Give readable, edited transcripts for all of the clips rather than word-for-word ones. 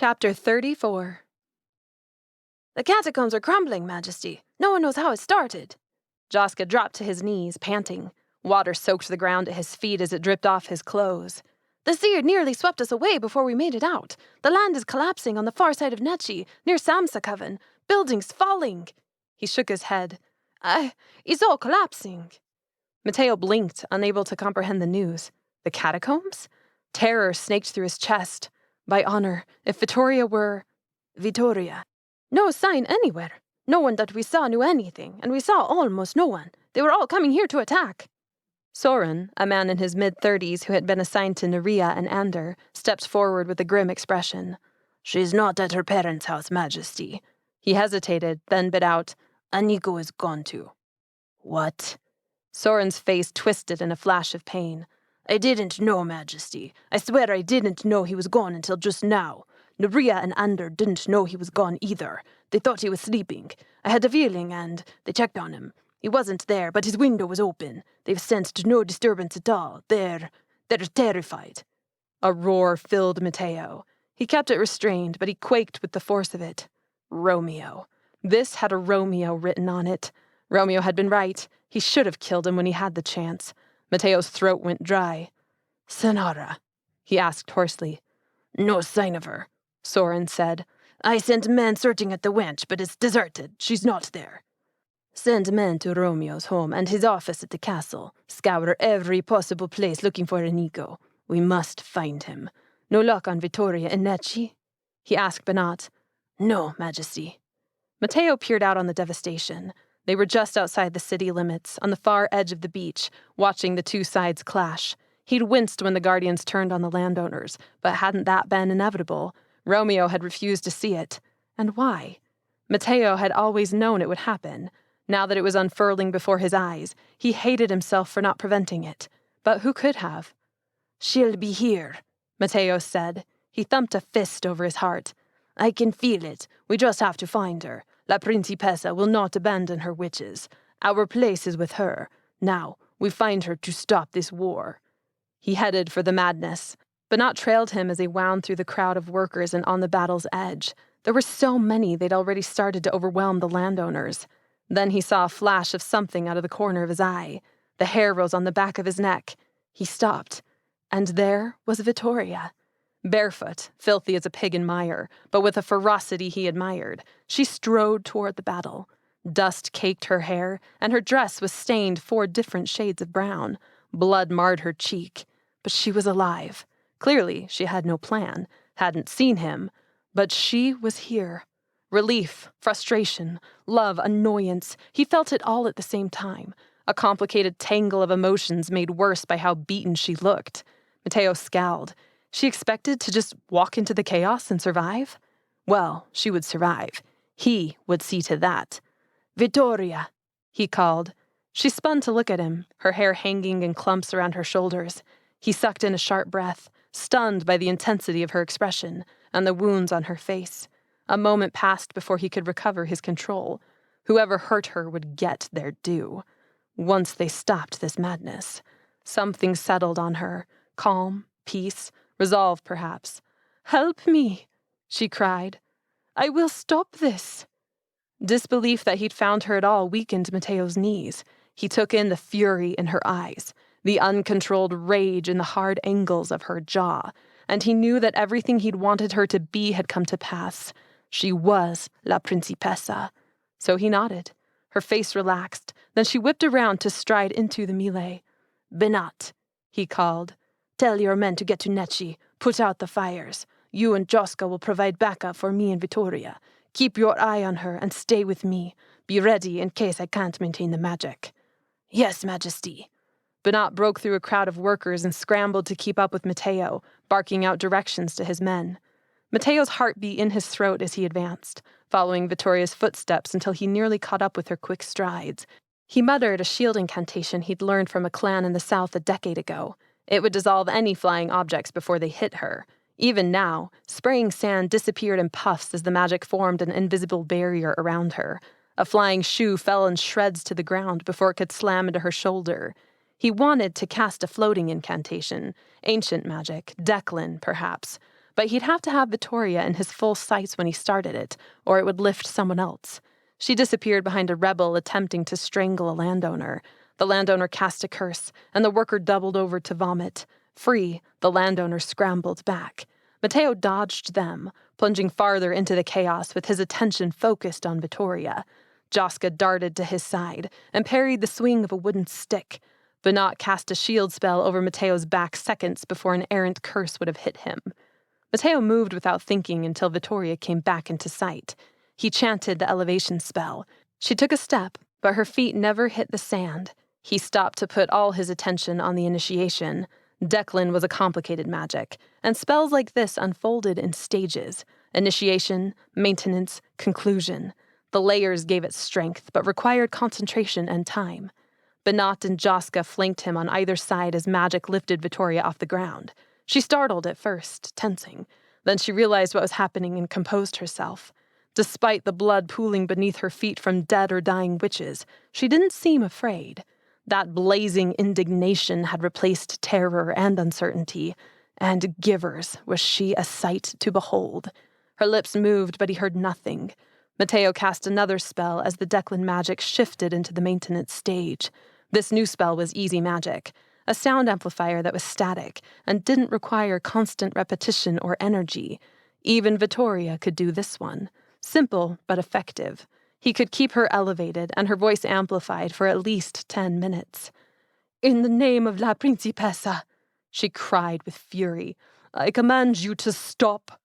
Chapter 34. The catacombs are crumbling, Majesty. No one knows how it started. Jaska dropped to his knees, panting. Water soaked the ground at his feet as it dripped off his clothes. The sea had nearly swept us away before we made it out. The land is collapsing on the far side of Necce, near Samsacoven. Buildings falling. He shook his head. It's all collapsing. Mateo blinked, unable to comprehend the news. The catacombs? Terror snaked through his chest. By honor, if Vittoria were... Vittoria. No sign anywhere. No one that we saw knew anything, and we saw almost no one. They were all coming here to attack. Soren, a man in his mid-30s who had been assigned to Nerea and Ander, stepped forward with a grim expression. She's not at her parents' house, Majesty. He hesitated, then bit out, Aniko is gone too. What? Soren's face twisted in a flash of pain. I didn't know, Majesty. I swear I didn't know he was gone until just now. Nerea and Ander didn't know he was gone either. They thought he was sleeping. I had a feeling, and they checked on him. He wasn't there, but his window was open. They've sensed no disturbance at all. They're terrified. A roar filled Mateo. He kept it restrained, but he quaked with the force of it. Romeo. This had a Romeo written on it. Romeo had been right. He should have killed him when he had the chance. Mateo's throat went dry. Senora? He asked hoarsely. No sign of her, Soren said. I sent men searching at the wench, but it's deserted. She's not there. Send men to Romeo's home and his office at the castle. Scour every possible place looking for Inigo. We must find him. No luck on Vittoria and Necce? He asked Benat. No, Majesty. Mateo peered out on the devastation. They were just outside the city limits, on the far edge of the beach, watching the two sides clash. He'd winced when the Guardians turned on the landowners, but hadn't that been inevitable? Romeo had refused to see it. And why? Mateo had always known it would happen. Now that it was unfurling before his eyes, he hated himself for not preventing it. But who could have? She'll be here, Mateo said. He thumped a fist over his heart. I can feel it. We just have to find her. La Principessa will not abandon her witches. Our place is with her. Now, we find her to stop this war. He headed for the madness. Benat trailed him as he wound through the crowd of workers and on the battle's edge. There were so many they'd already started to overwhelm the landowners. Then he saw a flash of something out of the corner of his eye. The hair rose on the back of his neck. He stopped. And there was Vittoria. Barefoot, filthy as a pig in mire, but with a ferocity he admired, she strode toward the battle. Dust caked her hair, and her dress was stained 4 different shades of brown. Blood marred her cheek. But she was alive. Clearly, she had no plan, hadn't seen him, but she was here. Relief, frustration, love, annoyance, he felt it all at the same time, a complicated tangle of emotions made worse by how beaten she looked. Mateo scowled. She expected to just walk into the chaos and survive? Well, she would survive. He would see to that. Vittoria, he called. She spun to look at him, her hair hanging in clumps around her shoulders. He sucked in a sharp breath, stunned by the intensity of her expression and the wounds on her face. A moment passed before he could recover his control. Whoever hurt her would get their due. Once they stopped this madness, something settled on her. Calm, peace, resolve perhaps. Help me, she cried. I will stop this. Disbelief that he'd found her at all weakened Mateo's knees. He took in the fury in her eyes, the uncontrolled rage in the hard angles of her jaw, and he knew that everything he'd wanted her to be had come to pass. She was La Principessa. So he nodded. Her face relaxed. Then she whipped around to stride into the melee. Benat, he called. Tell your men to get to Necce. Put out the fires. You and Jaska will provide backup for me and Vittoria. Keep your eye on her and stay with me. Be ready in case I can't maintain the magic. Yes, Majesty. Benat broke through a crowd of workers and scrambled to keep up with Mateo, barking out directions to his men. Mateo's heart beat in his throat as he advanced, following Vittoria's footsteps until he nearly caught up with her quick strides. He muttered a shield incantation he'd learned from a clan in the south a decade ago. It would dissolve any flying objects before they hit her. Even now, spraying sand disappeared in puffs as the magic formed an invisible barrier around her. A flying shoe fell in shreds to the ground before it could slam into her shoulder. He wanted to cast a floating incantation, ancient magic, Declan, perhaps, But he'd have to have Vittoria in his full sights when he started it, or it would lift someone else. She disappeared behind a rebel attempting to strangle a landowner. The landowner cast a curse, and the worker doubled over to vomit. Free, the landowner scrambled back. Mateo dodged them, plunging farther into the chaos with his attention focused on Vittoria. Jaska darted to his side and parried the swing of a wooden stick. Banat cast a shield spell over Mateo's back seconds before an errant curse would have hit him. Mateo moved without thinking until Vittoria came back into sight. He chanted the elevation spell. She took a step, but her feet never hit the sand. He stopped to put all his attention on the initiation. Declan was a complicated magic, and spells like this unfolded in stages. Initiation, maintenance, conclusion. The layers gave it strength, but required concentration and time. Banat and Jaska flanked him on either side as magic lifted Vittoria off the ground. She startled at first, tensing. Then she realized what was happening and composed herself. Despite the blood pooling beneath her feet from dead or dying witches, she didn't seem afraid. That blazing indignation had replaced terror and uncertainty. And givers, was she a sight to behold. Her lips moved, but he heard nothing. Mateo cast another spell as the Declan magic shifted into the maintenance stage. This new spell was easy magic, a sound amplifier that was static and didn't require constant repetition or energy. Even Vittoria could do this one. Simple, but effective. He could keep her elevated and her voice amplified for at least 10 minutes. "In the name of La Principessa," she cried with fury, "I command you to stop."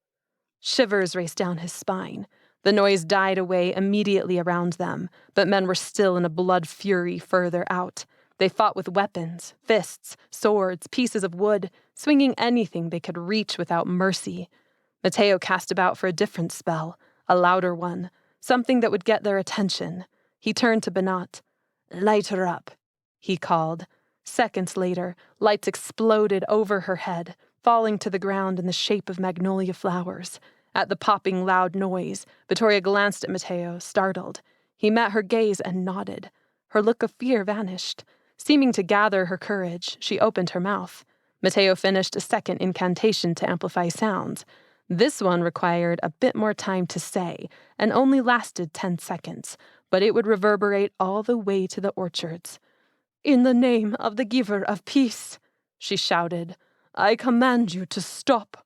Shivers raced down his spine. The noise died away immediately around them, but men were still in a blood fury further out. They fought with weapons, fists, swords, pieces of wood, swinging anything they could reach without mercy. Mateo cast about for a different spell, a louder one, something that would get their attention. He turned to Banat. "Light her up," he called. Seconds later, lights exploded over her head, falling to the ground in the shape of magnolia flowers. At the popping loud noise, Vittoria glanced at Mateo, startled. He met her gaze and nodded. Her look of fear vanished. Seeming to gather her courage, she opened her mouth. Mateo finished a second incantation to amplify sounds. This one required a bit more time to say, and only lasted 10 seconds, but it would reverberate all the way to the orchards. "In the name of the giver of peace," she shouted, "I command you to stop."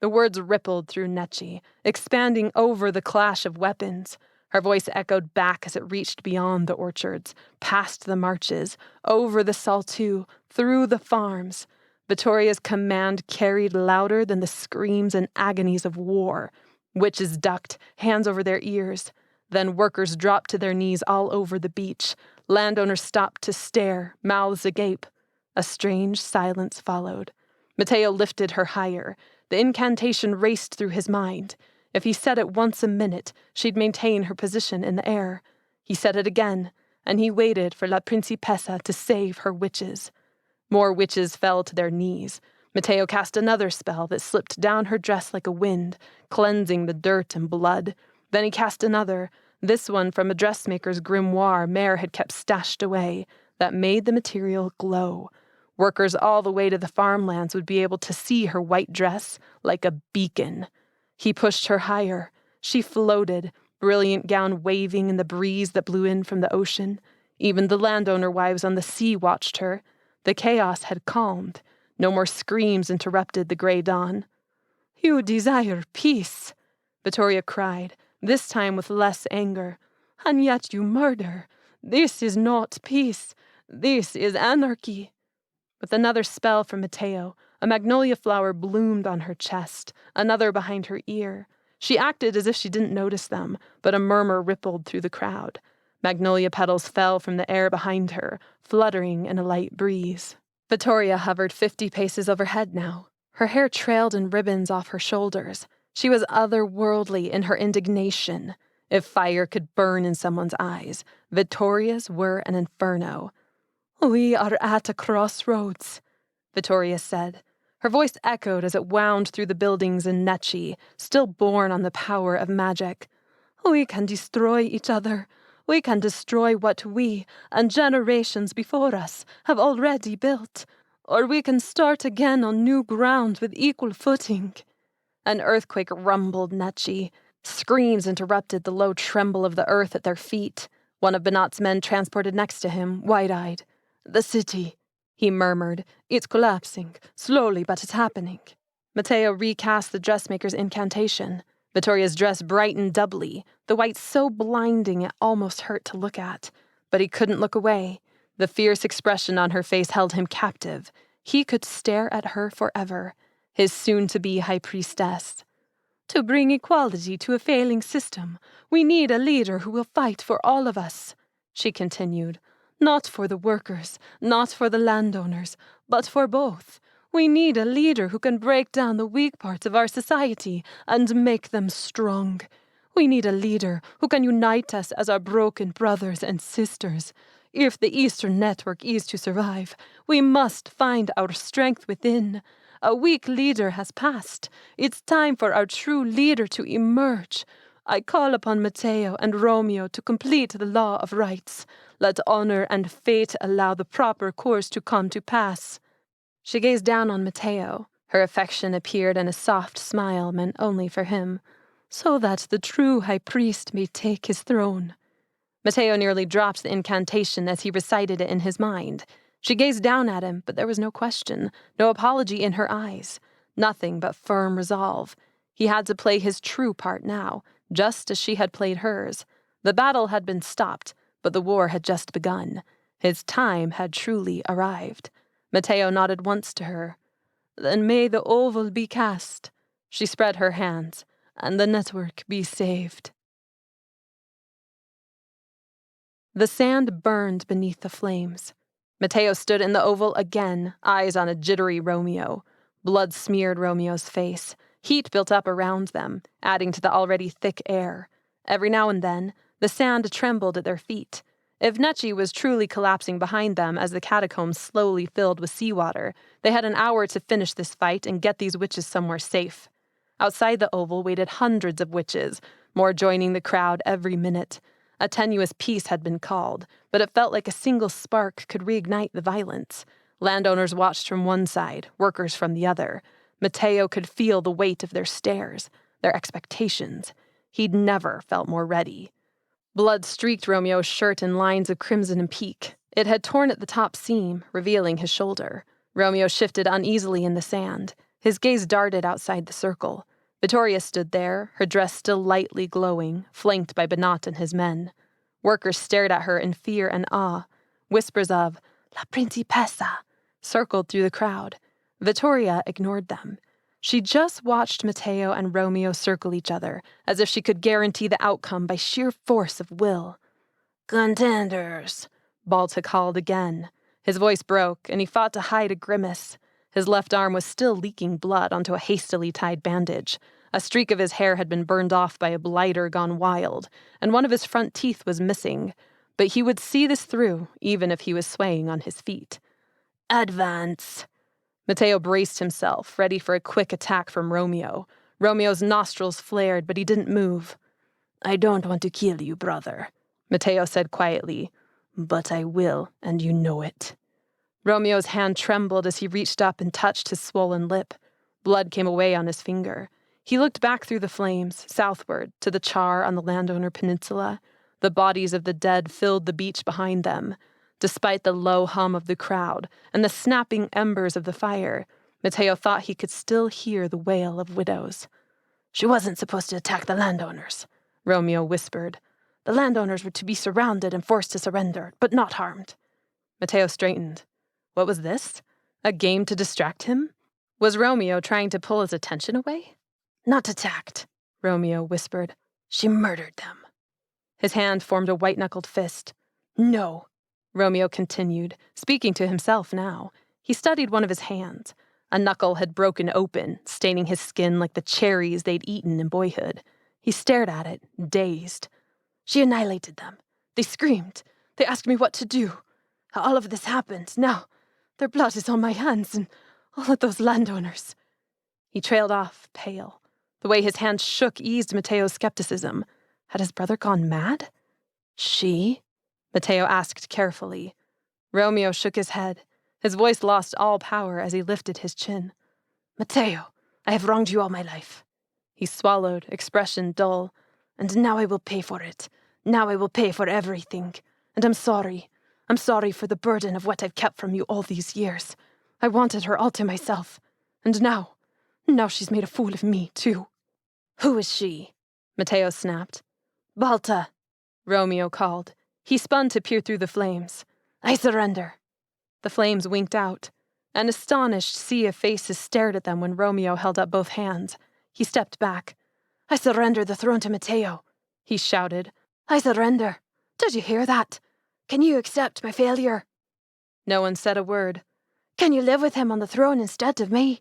The words rippled through Necce, expanding over the clash of weapons. Her voice echoed back as it reached beyond the orchards, past the marches, over the Saltu, through the farms. Vittoria's command carried louder than the screams and agonies of war. Witches ducked, hands over their ears. Then workers dropped to their knees all over the beach. Landowners stopped to stare, mouths agape. A strange silence followed. Mateo lifted her higher. The incantation raced through his mind. If he said it once a minute, she'd maintain her position in the air. He said it again, and he waited for La Principessa to save her witches. More witches fell to their knees. Mateo cast another spell that slipped down her dress like a wind, cleansing the dirt and blood. Then he cast another, this one from a dressmaker's grimoire Mare had kept stashed away, that made the material glow. Workers all the way to the farmlands would be able to see her white dress like a beacon. He pushed her higher. She floated, brilliant gown waving in the breeze that blew in from the ocean. Even the landowner wives on the sea watched her. The chaos had calmed. No more screams interrupted the gray dawn. "You desire peace," Vittoria cried, this time with less anger. "And yet you murder. This is not peace. This is anarchy." With another spell from Mateo, a magnolia flower bloomed on her chest, another behind her ear. She acted as if she didn't notice them, but a murmur rippled through the crowd. Magnolia petals fell from the air behind her, fluttering in a light breeze. Vittoria hovered 50 paces overhead now. Her hair trailed in ribbons off her shoulders. She was otherworldly in her indignation. If fire could burn in someone's eyes, Vittoria's were an inferno. "We are at a crossroads," Vittoria said. Her voice echoed as it wound through the buildings in Necce, still borne on the power of magic. "We can destroy each other. We can destroy what we, and generations before us, have already built. Or we can start again on new ground with equal footing." An earthquake rumbled Necce. Screams interrupted the low tremble of the earth at their feet. One of Benot's men transported next to him, wide-eyed. "The city," he murmured. "It's collapsing. Slowly, but it's happening." Mateo recast the dressmaker's incantation. Vittoria's dress brightened doubly, the white so blinding it almost hurt to look at. But he couldn't look away. The fierce expression on her face held him captive. He could stare at her forever, his soon-to-be High Priestess. "To bring equality to a failing system, we need a leader who will fight for all of us," she continued. "Not for the workers, not for the landowners, but for both. We need a leader who can break down the weak parts of our society and make them strong. We need a leader who can unite us as our broken brothers and sisters. If the Eastern Network is to survive, we must find our strength within. A weak leader has passed. It's time for our true leader to emerge. I call upon Mateo and Romeo to complete the law of rights. Let honor and fate allow the proper course to come to pass." She gazed down on Mateo. Her affection appeared in a soft smile meant only for him. "So that the true high priest may take his throne." Mateo nearly dropped the incantation as he recited it in his mind. She gazed down at him, but there was no question, no apology in her eyes. Nothing but firm resolve. He had to play his true part now, just as she had played hers. The battle had been stopped, but the war had just begun. His time had truly arrived. Mateo nodded once to her. "Then may the oval be cast." She spread her hands. "And the network be saved." The sand burned beneath the flames. Mateo stood in the oval again, eyes on a jittery Romeo. Blood smeared Romeo's face. Heat built up around them, adding to the already thick air. Every now and then, the sand trembled at their feet. If Necce was truly collapsing behind them as the catacombs slowly filled with seawater, they had an hour to finish this fight and get these witches somewhere safe. Outside the oval waited hundreds of witches, more joining the crowd every minute. A tenuous peace had been called, but it felt like a single spark could reignite the violence. Landowners watched from one side, workers from the other. Mateo could feel the weight of their stares, their expectations. He'd never felt more ready. Blood streaked Romeo's shirt in lines of crimson and peak. It had torn at the top seam, revealing his shoulder. Romeo shifted uneasily in the sand. His gaze darted outside the circle. Vittoria stood there, her dress still lightly glowing, flanked by Benot and his men. Workers stared at her in fear and awe. Whispers of "La Principessa" circled through the crowd. Vittoria ignored them. She just watched Mateo and Romeo circle each other, as if she could guarantee the outcome by sheer force of will. "Contenders," Balta called again. His voice broke, and he fought to hide a grimace. His left arm was still leaking blood onto a hastily tied bandage. A streak of his hair had been burned off by a blighter gone wild, and one of his front teeth was missing. But he would see this through, even if he was swaying on his feet. "Advance." Mateo braced himself, ready for a quick attack from Romeo. Romeo's nostrils flared, but he didn't move. "I don't want to kill you, brother," Mateo said quietly. "But I will, and you know it." Romeo's hand trembled as he reached up and touched his swollen lip. Blood came away on his finger. He looked back through the flames, southward, to the char on the landowner peninsula. The bodies of the dead filled the beach behind them. Despite the low hum of the crowd and the snapping embers of the fire, Mateo thought he could still hear the wail of widows. "She wasn't supposed to attack the landowners," Romeo whispered. "The landowners were to be surrounded and forced to surrender, but not harmed." Mateo straightened. What was this? A game to distract him? Was Romeo trying to pull his attention away? "Not attacked," Romeo whispered. "She murdered them." His hand formed a white-knuckled fist. "No," Romeo continued, speaking to himself now. He studied one of his hands. A knuckle had broken open, staining his skin like the cherries they'd eaten in boyhood. He stared at it, dazed. "She annihilated them. They screamed. They asked me what to do. All of this happened. Now, their blood is on my hands and all of those landowners." He trailed off, pale. The way his hand shook eased Mateo's skepticism. Had his brother gone mad? "She?" Mateo asked carefully. Romeo shook his head. His voice lost all power as he lifted his chin. "Mateo, I have wronged you all my life. He swallowed, expression dull. "And now I will pay for it. Now I will pay for everything. And I'm sorry. I'm sorry for the burden of what I've kept from you all these years. I wanted her all to myself. And now she's made a fool of me, too." "Who is she?" Mateo snapped. "Balta," Romeo called. He spun to peer through the flames. "I surrender." The flames winked out. An astonished sea of faces stared at them when Romeo held up both hands. He stepped back. "I surrender the throne to Mateo," he shouted. "I surrender. Did you hear that? Can you accept my failure?" No one said a word. "Can you live with him on the throne instead of me?"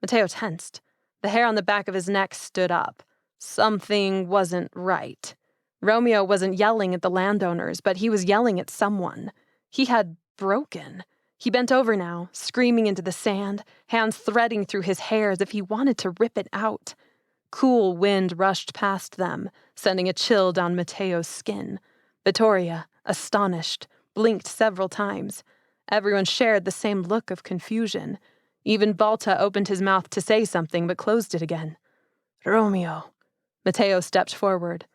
Mateo tensed. The hair on the back of his neck stood up. Something wasn't right. Romeo wasn't yelling at the landowners, but he was yelling at someone. He had broken. He bent over now, screaming into the sand, hands threading through his hair as if he wanted to rip it out. Cool wind rushed past them, sending a chill down Mateo's skin. Vittoria, astonished, blinked several times. Everyone shared the same look of confusion. Even Balta opened his mouth to say something, but closed it again. "Romeo." Mateo stepped forward.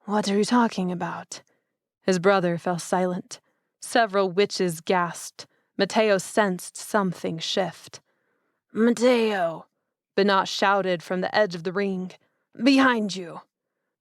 "What are you talking about?" His brother fell silent. Several witches gasped. Mateo sensed something shift. "Mateo," Banat shouted from the edge of the ring. "Behind you."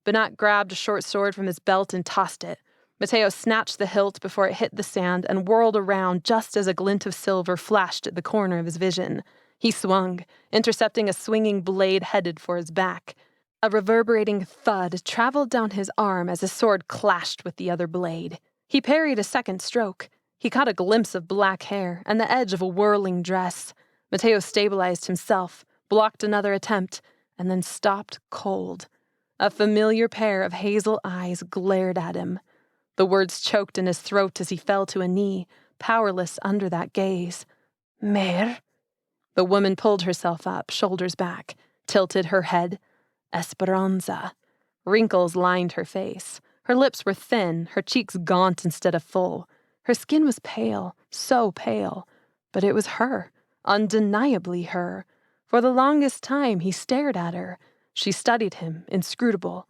Banat grabbed a short sword from his belt and tossed it. Mateo snatched the hilt before it hit the sand and whirled around just as a glint of silver flashed at the corner of his vision. He swung, intercepting a swinging blade headed for his back. A reverberating thud traveled down his arm as his sword clashed with the other blade. He parried a second stroke. He caught a glimpse of black hair and the edge of a whirling dress. Mateo stabilized himself, blocked another attempt, and then stopped cold. A familiar pair of hazel eyes glared at him. The words choked in his throat as he fell to a knee, powerless under that gaze. "Mare?" The woman pulled herself up, shoulders back, tilted her head. Esperanza. Wrinkles lined her face. Her lips were thin, her cheeks gaunt instead of full. Her skin was pale, so pale. But it was her, undeniably her. For the longest time he stared at her. She studied him, inscrutable.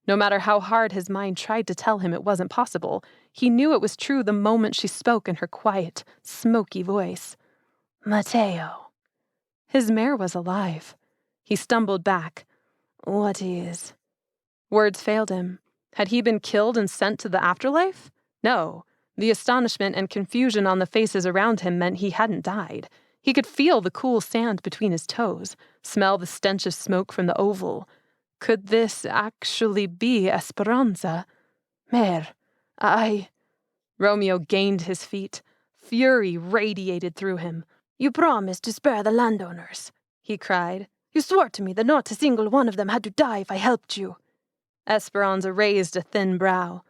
No matter how hard his mind tried to tell him it wasn't possible, he knew it was true the moment she spoke in her quiet, smoky voice. "Mateo." His mare was alive. He stumbled back. "What is?" Words failed him. Had he been killed and sent to the afterlife? No. The astonishment and confusion on the faces around him meant he hadn't died. He could feel the cool sand between his toes, smell the stench of smoke from the oval. Could this actually be Esperanza? "Mare, Romeo gained his feet. Fury radiated through him. "You promised to spare the landowners," he cried. "You swore to me that not a single one of them had to die if I helped you." Esperanza raised a thin brow.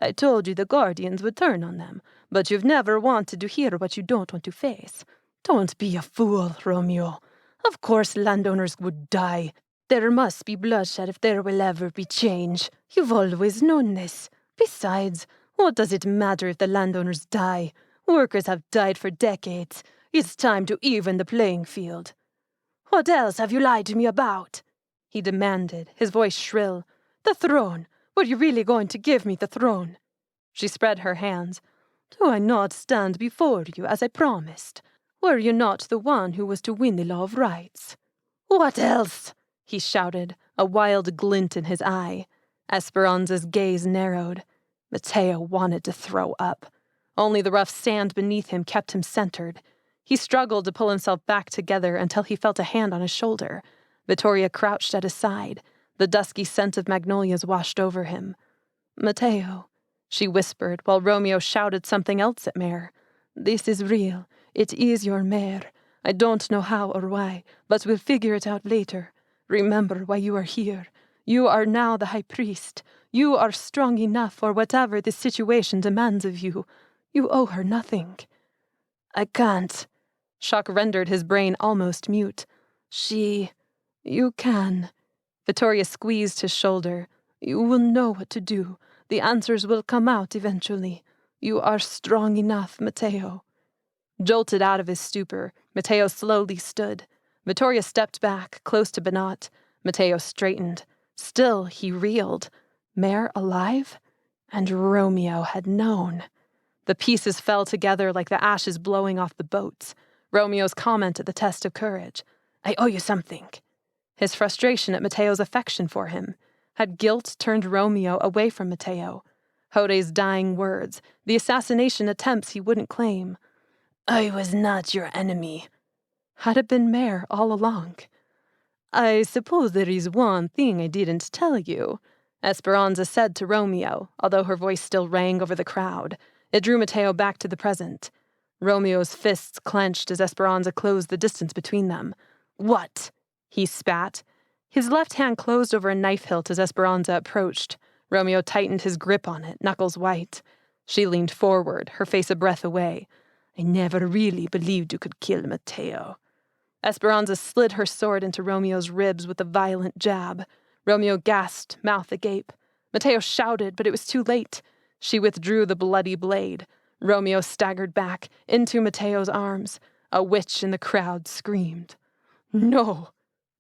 "I told you the guardians would turn on them, but you've never wanted to hear what you don't want to face. Don't be a fool, Romeo. Of course landowners would die. There must be bloodshed if there will ever be change. You've always known this. Besides, what does it matter if the landowners die? Workers have died for decades. It's time to even the playing field." "What else have you lied to me about?" he demanded, his voice shrill. "The throne. Were you really going to give me the throne?" She spread her hands. "Do I not stand before you as I promised? Were you not the one who was to win the law of rights?" "What else?" he shouted, a wild glint in his eye. Esperanza's gaze narrowed. Mateo wanted to throw up. Only the rough sand beneath him kept him centered. He struggled to pull himself back together until he felt a hand on his shoulder. Vittoria crouched at his side. The dusky scent of magnolias washed over him. "Mateo," she whispered while Romeo shouted something else at Mare. "This is real. It is your mare. I don't know how or why, but we'll figure it out later. Remember why you are here. You are now the High Priest. You are strong enough for whatever this situation demands of you. You owe her nothing." "I can't." Shock rendered his brain almost mute. "You can." Vittoria squeezed his shoulder. "You will know what to do. The answers will come out eventually. You are strong enough, Mateo." Jolted out of his stupor, Mateo slowly stood. Vittoria stepped back, close to Banat. Mateo straightened. Still, he reeled. Mare alive? And Romeo had known. The pieces fell together like the ashes blowing off the boats. Romeo's comment at the test of courage. I owe you something. His frustration at Mateo's affection for him. Had guilt turned Romeo away from Mateo? Jode's dying words, the assassination attempts he wouldn't claim. I was not your enemy. Had it been Mare all along? I suppose there is one thing I didn't tell you, Esperanza said to Romeo, although her voice still rang over the crowd. It drew Mateo back to the present. Romeo's fists clenched as Esperanza closed the distance between them. What? He spat. His left hand closed over a knife hilt as Esperanza approached. Romeo tightened his grip on it, knuckles white. She leaned forward, her face a breath away. I never really believed you could kill Mateo. Esperanza slid her sword into Romeo's ribs with a violent jab. Romeo gasped, mouth agape. Mateo shouted, but it was too late. She withdrew the bloody blade. Romeo staggered back, into Mateo's arms. A witch in the crowd screamed. No,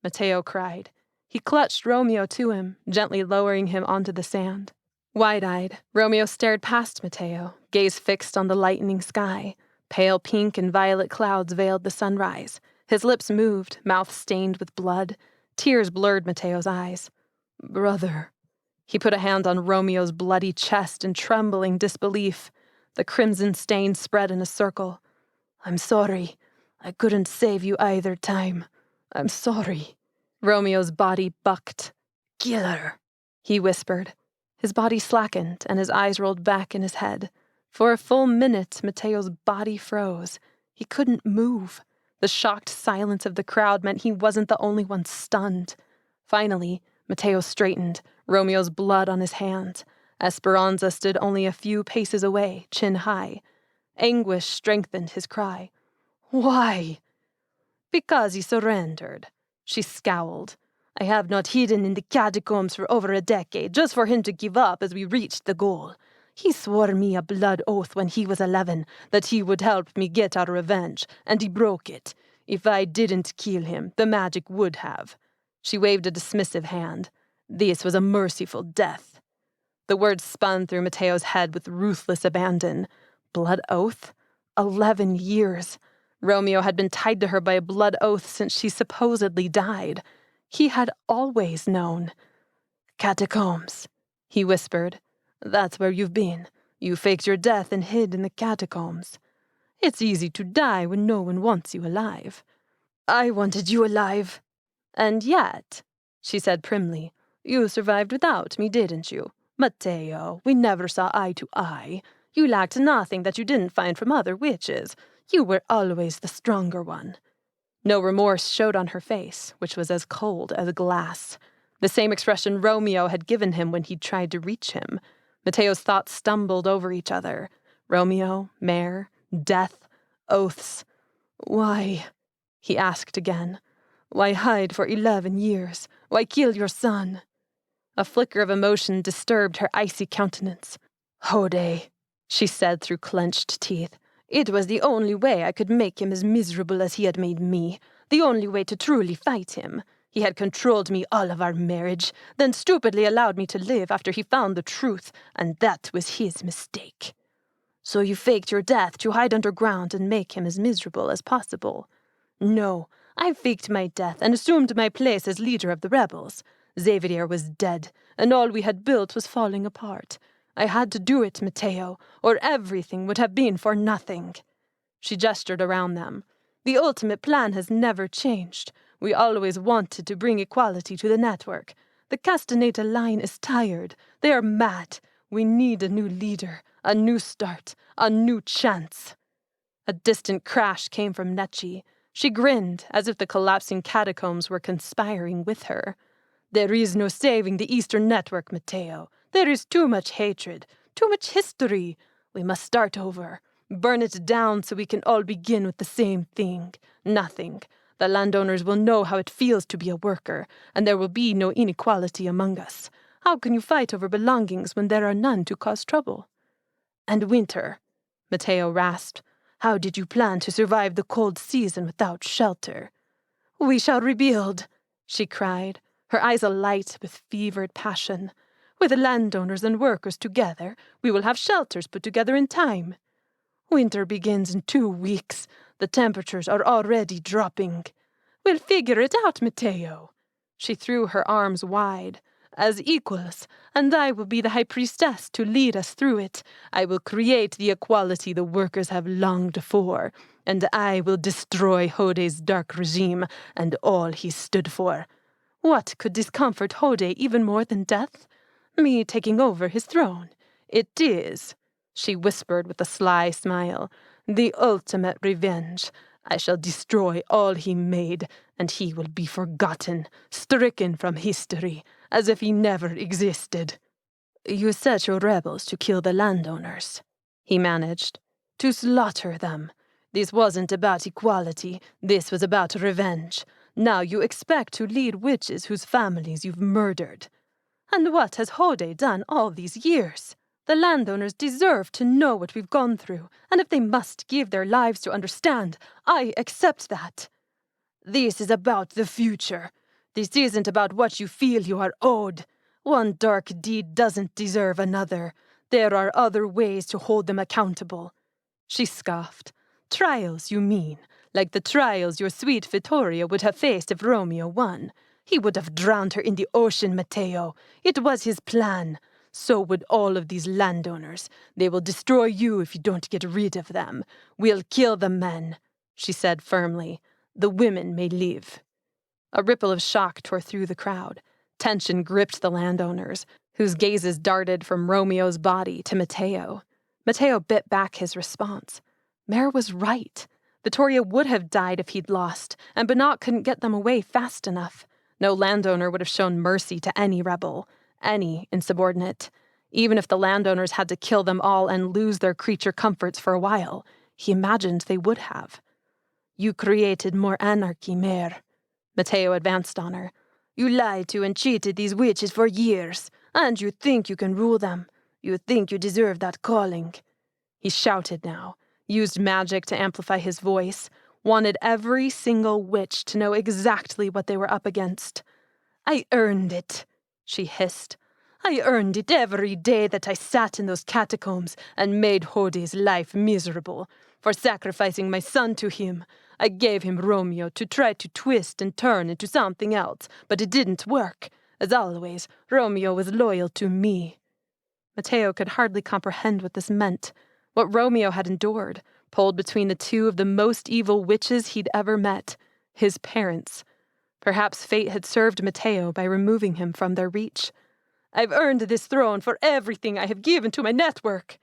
Mateo cried. He clutched Romeo to him, gently lowering him onto the sand. Wide-eyed, Romeo stared past Mateo, gaze fixed on the lightening sky. Pale pink and violet clouds veiled the sunrise. His lips moved, mouth stained with blood. Tears blurred Mateo's eyes. Brother. He put a hand on Romeo's bloody chest in trembling disbelief. The crimson stain spread in a circle. I'm sorry. I couldn't save you either time. I'm sorry. Romeo's body bucked. Kill her, he whispered. His body slackened, and his eyes rolled back in his head. For a full minute, Mateo's body froze. He couldn't move. The shocked silence of the crowd meant he wasn't the only one stunned. Finally, Mateo straightened, Romeo's blood on his hands. Esperanza stood only a few paces away, chin high. Anguish strengthened his cry. Why? Because he surrendered. She scowled. I have not hidden in the catacombs for over a decade, just for him to give up as we reached the goal. He swore me a blood oath when he was 11 that he would help me get our revenge, and he broke it. If I didn't kill him, the magic would have. She waved a dismissive hand. This was a merciful death. The words spun through Mateo's head with ruthless abandon. Blood oath? 11 years. Romeo had been tied to her by a blood oath since she supposedly died. He had always known. Catacombs, he whispered. That's where you've been. You faked your death and hid in the catacombs. It's easy to die when no one wants you alive. I wanted you alive. And yet, she said primly, you survived without me, didn't you? Mateo, we never saw eye to eye. You lacked nothing that you didn't find from other witches. You were always the stronger one. No remorse showed on her face, which was as cold as glass. The same expression Romeo had given him when he'd tried to reach him. Mateo's thoughts stumbled over each other. Romeo, Mare, death, oaths. Why? He asked again. Why hide for 11 years? Why kill your son? A flicker of emotion disturbed her icy countenance. Jode, she said through clenched teeth. It was the only way I could make him as miserable as he had made me. The only way to truly fight him. He had controlled me all of our marriage, then stupidly allowed me to live after he found the truth, and that was his mistake. So you faked your death to hide underground and make him as miserable as possible. No, I faked my death and assumed my place as leader of the rebels. Xavier was dead, and all we had built was falling apart. I had to do it, Mateo, or everything would have been for nothing. She gestured around them. The ultimate plan has never changed. We always wanted to bring equality to the network. The Castaneda line is tired. They are mad. We need a new leader, a new start, a new chance. A distant crash came from Necce. She grinned, as if the collapsing catacombs were conspiring with her. There is no saving the Eastern Network, Mateo. There is too much hatred, too much history. We must start over. Burn it down so we can all begin with the same thing. Nothing. The landowners will know how it feels to be a worker, and there will be no inequality among us. How can you fight over belongings when there are none to cause trouble? And winter, Mateo rasped. How did you plan to survive the cold season without shelter? We shall rebuild, she cried. her eyes alight with fevered passion. With the landowners and workers together, we will have shelters put together in time. Winter begins in 2 weeks. The temperatures are already dropping. We'll figure it out, Mateo. She threw her arms wide. As equals, and I will be the High Priestess to lead us through it. I will create the equality the workers have longed for, and I will destroy Hode's dark regime and all he stood for. What could discomfort Hode even more than death? Me taking over his throne. It is, she whispered with a sly smile, the ultimate revenge. I shall destroy all he made, and he will be forgotten, stricken from history, as if he never existed. You set your rebels to kill the landowners, he managed, to slaughter them. This wasn't about equality, this was about revenge. Now you expect to lead witches whose families you've murdered. And what has Hode done all these years? The landowners deserve to know what we've gone through, and if they must give their lives to understand, I accept that. This is about the future. This isn't about what you feel you are owed. One dark deed doesn't deserve another. There are other ways to hold them accountable. She scoffed. Trials, you mean? Like the trials your sweet Vittoria would have faced if Romeo won. He would have drowned her in the ocean, Mateo. It was his plan. So would all of these landowners. They will destroy you if you don't get rid of them. We'll kill the men, she said firmly. The women may live. A ripple of shock tore through the crowd. Tension gripped the landowners, whose gazes darted from Romeo's body to Mateo. Mateo bit back his response. Mare was right. Vittoria would have died if he'd lost, and Bernat couldn't get them away fast enough. No landowner would have shown mercy to any rebel, any insubordinate. Even if the landowners had to kill them all and lose their creature comforts for a while, he imagined they would have. You created more anarchy, Mare. Mateo advanced on her. You lied to and cheated these witches for years, and you think you can rule them. You think you deserve that calling. He shouted now, used magic to amplify his voice, wanted every single witch to know exactly what they were up against. I earned it, she hissed. I earned it every day that I sat in those catacombs and made Hode's life miserable. For sacrificing my son to him, I gave him Romeo to try to twist and turn into something else, but it didn't work. As always, Romeo was loyal to me. Mateo could hardly comprehend what this meant, what Romeo had endured, pulled between the two of the most evil witches he'd ever met, his parents. Perhaps fate had served Mateo by removing him from their reach. I've earned this throne for everything I have given to my network.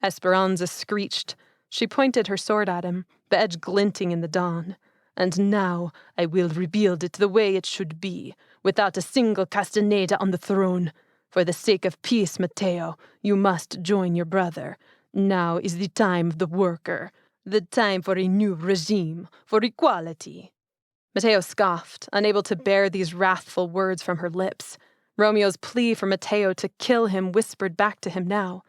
Esperanza screeched. She pointed her sword at him, the edge glinting in the dawn. And now I will rebuild it the way it should be, without a single castaneda on the throne. For the sake of peace, Mateo, you must join your brother. Now is the time of the worker, the time for a new regime, for equality. Mateo scoffed, unable to bear these wrathful words from her lips. Romeo's plea for Mateo to kill him whispered back to him now.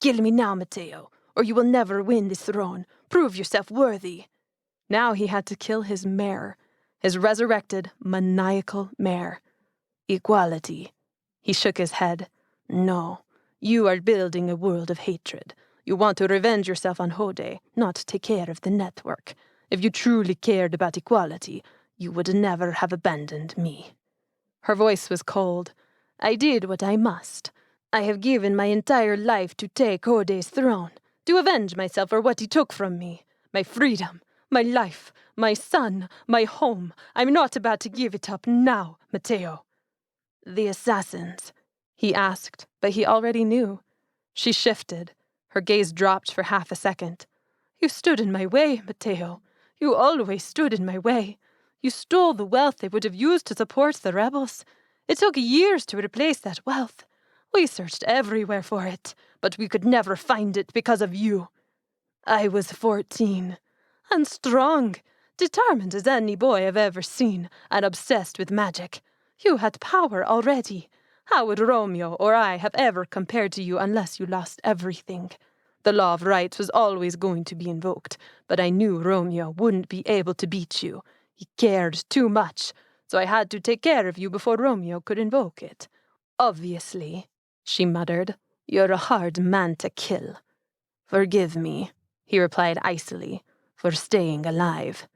Kill me now, Mateo, or you will never win this throne. Prove yourself worthy. Now he had to kill his mare, his resurrected, maniacal mare. Equality. He shook his head. No, you are building a world of hatred. You want to revenge yourself on Hode, not take care of the network. If you truly cared about equality, you would never have abandoned me. Her voice was cold. I did what I must. I have given my entire life to take Hode's throne, to avenge myself for what he took from me. My freedom, my life, my son, my home. I'm not about to give it up now, Mateo. The assassins, he asked, but he already knew. She shifted. Her gaze dropped for half a second. You stood in my way, Mateo. You always stood in my way. You stole the wealth they would have used to support the rebels. It took years to replace that wealth. We searched everywhere for it, but we could never find it because of you. I was 14, and strong, determined as any boy I've ever seen, and obsessed with magic. You had power already. How would Romeo or I have ever compared to you unless you lost everything? The law of rights was always going to be invoked, but I knew Romeo wouldn't be able to beat you. He cared too much, so I had to take care of you before Romeo could invoke it. Obviously, she muttered, you're a hard man to kill. Forgive me, he replied icily, for staying alive.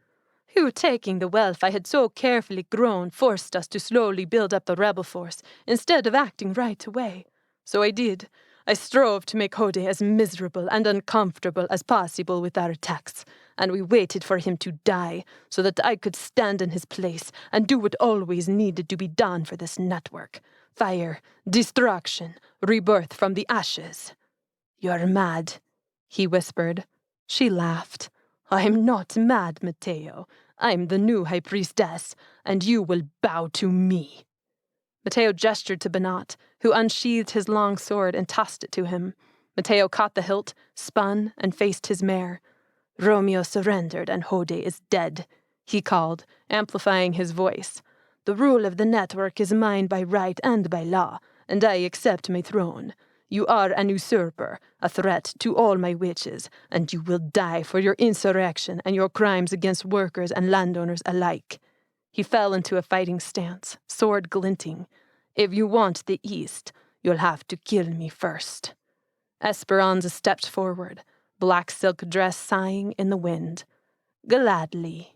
You taking the wealth I had so carefully grown forced us to slowly build up the rebel force instead of acting right away. So I did. I strove to make Hode as miserable and uncomfortable as possible with our attacks, and we waited for him to die so that I could stand in his place and do what always needed to be done for this network. Fire, destruction, rebirth from the ashes. You're mad, he whispered. She laughed. I'm not mad, Mateo. I'm the new High Priestess, and you will bow to me. Mateo gestured to Banat, who unsheathed his long sword and tossed it to him. Mateo caught the hilt, spun, and faced his mare. Romeo surrendered, and Hode is dead, he called, amplifying his voice. The rule of the network is mine by right and by law, and I accept my throne. You are an usurper, a threat to all my wishes, and you will die for your insurrection and your crimes against workers and landowners alike. He fell into a fighting stance, sword glinting. If you want the East, you'll have to kill me first. Esperanza stepped forward, black silk dress sighing in the wind. Gladly,